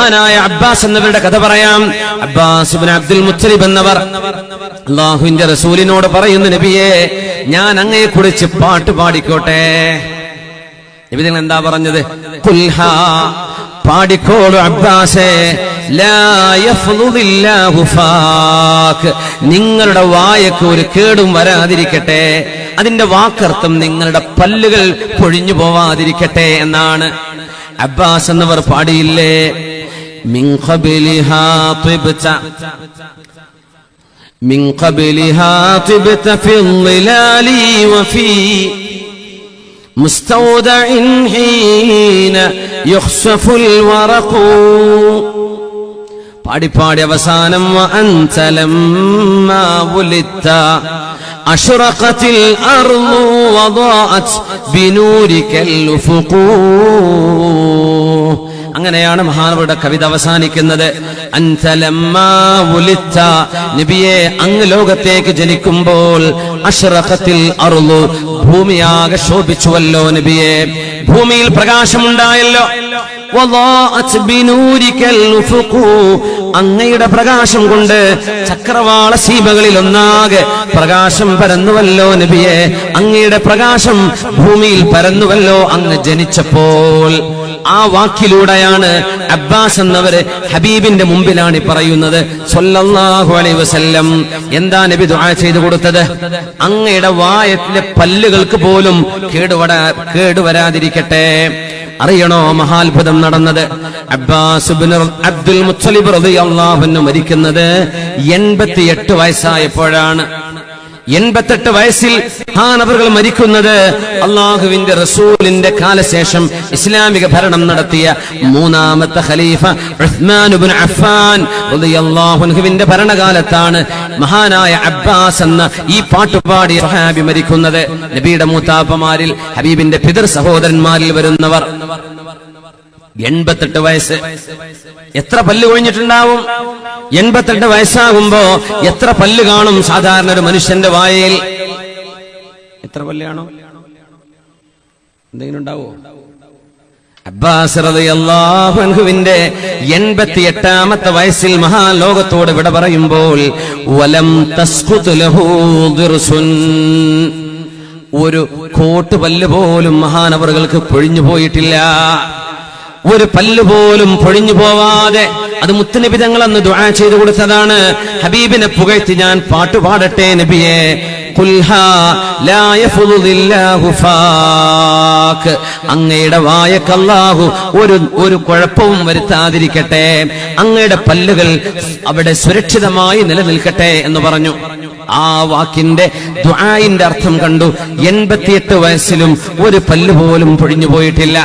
മഹാനായ അബ്ബാസ് എന്നവരുടെ കഥ പറയാം. അബ്ബാസ് ഇബ്നു അബ്ദുൽ മുത്തലിബ് എന്നവർ അല്ലാഹുവിന്റെ റസൂലിനോട് പറയുന്നു, നബിയേ, ഞാൻ അങ്ങയെ കുറിച്ച് പാട്ട് പാടിക്കോട്ടെ. നബി നിങ്ങൾ എന്താ പറഞ്ഞത്? ഖുൽഹാ, പാടിക്കോളൂ അബ്ബാസേ, ലാ യഫ്ളുദില്ലാഹു ഫാക്, നിങ്ങളുടെ വായക്ക് ഒരു കേടും വരാതിരിക്കട്ടെ. അതിന്റെ വാക്കർത്ഥം നിങ്ങളുടെ പല്ലുകൾ പൊഴിഞ്ഞു പോവാതിരിക്കട്ടെ എന്നാണ്. അബ്ബാസ് എന്നവർ പാടിയില്ലേ, മിൻ ഖബലിഹാ തിബ്ത മിൻ ഖബലിഹാ തിബ്ത ഫിൽ ളിലാലി വഫീ മുസ്തൗദഇൻ ഹീന യുഖ്സഫുൽ വറഖു. പാടി അവസാനം വഅൻത ലമ്മാ വുലിത്ത അഷ്റഖത്തിൽ അർളു വദാഅത് ബിനൂരിക്കൽ ഉഫുഖു. അങ്ങനെയാണ് മഹാനവരുടെ കവിത അവസാനിക്കുന്നത്. അൻത ലമ്മാ വുലിത്ത, നബിയെ, അങ്ങ് ലോകത്തേക്ക് ജനിക്കുമ്പോൾ അഷ്റഖത്തിൽ അർളു, ഭൂമിയാകെ ശോഭിച്ചുവല്ലോ നബിയെ, ഭൂമിയിൽ പ്രകാശമുണ്ടായല്ലോ. വദാഅത് ബിനൂരിക്കൽ ഉഫുഖു, അങ്ങയുടെ പ്രകാശം കൊണ്ട് ചക്രവാള സീമകളിൽ ഒന്നാകെ പ്രകാശം പരന്നുവല്ലോ നബിയെ, അങ്ങയുടെ പ്രകാശം ഭൂമിയിൽ പരന്നുവല്ലോ അങ്ങ് ജനിച്ചപ്പോൾ. ആ വാക്കിലൂടെയാണ് അബ്ബാസ് എന്നവര് ഹബീബിന്റെ മുമ്പിലാണ് പറയുന്നത് സ്വല്ലല്ലാഹു അലൈഹി വസല്ലം. എന്താ നബി ദുആ ചെയ്തു കൊടുത്തത്? അങ്ങയുടെ വായത്തിലെ പല്ലുകൾക്ക് പോലും കേടുവരാതിരിക്കട്ടെ. അറിയണോ മഹാത്ഭുതം നടന്നത്? അബ്ബാസ് ഇബ്നു അബ്ദുൽ മുത്തലിബ് റളിയല്ലാഹു അൻഹു മരിക്കുന്നത് 88 വയസ്സായപ്പോഴാണ്. 88 വയസ്സിൽ മഹാനവറുകൾ മരിക്കുന്നത് അള്ളാഹുവിന്റെ റസൂലിന്റെ കാലശേഷം ഇസ്ലാമിക ഭരണം നടത്തിയ 3ാമത്തെ ഖലീഫ ഉസ്മാൻ ഇബ്നു അഫ്ഫാൻ റളിയല്ലാഹു അൻഹുവിന്റെ ഭരണകാലത്താണ്. മഹാനായ അബ്ബാസ് എന്ന ഈ പാട്ടുപാടിയ സ്വഹാബി മരിക്കുന്നത്. നബിയുടെ മൂത്താപ്പമാരിൽ ഹബീബിന്റെ പിതൃ സഹോദരന്മാരിൽ വരുന്നവർ. 88 വയസ്സ്. എത്ര പല്ല് കൊഴിഞ്ഞിട്ടുണ്ടാവും? 88 വയസ്സാകുമ്പോ എത്ര പല്ല് കാണും സാധാരണ ഒരു മനുഷ്യന്റെ വായയിൽ? എത്ര പല്ലാണോ? എന്തെങ്കിലും ഉണ്ടാവോ? അബ്ബാസ് റളിയല്ലാഹു അൻഹുവിന്റെ 88ാമത്തെ വയസ്സിൽ മഹാലോകത്തോട് വിട പറയുമ്പോൾ വലം തസ്ഖുത് ലഹു ദിർസുൻ, ഒരു കോട്ട് പല്ല് പോലും മഹാനവറുകൾക്ക് പൊഴിഞ്ഞു പോയിട്ടില്ല. ഒരു പല്ല് പോലും പൊഴിഞ്ഞു പോവാതെ. അത് മുത്തുനബി തങ്ങൾ അന്ന് ദുആ ചെയ്തു കൊടുത്തതാണ്. ഹബീബിനെ പുകഴ്ത്തി ഞാൻ പാട്ടുപാടട്ടെ നബിയെ. ഖുൽഹാ ലാ യഫ്ളുദില്ലാഹു ഫാക്, അങ്ങയുടെ വായക്ക് അല്ലാഹു ഒരു കുഴപ്പവും വരുത്താതിരിക്കട്ടെ, അങ്ങയുടെ പല്ലുകൾ അവിടെ സുരക്ഷിതമായി നിലനിൽക്കട്ടെ എന്ന് പറഞ്ഞു. ആ വാക്കിന്റെ ദുആഇന്റെ അർത്ഥം കണ്ടു. 88 വയസ്സിലും ഒരു പല്ല് പോലും പൊഴിഞ്ഞു പോയിട്ടില്ല.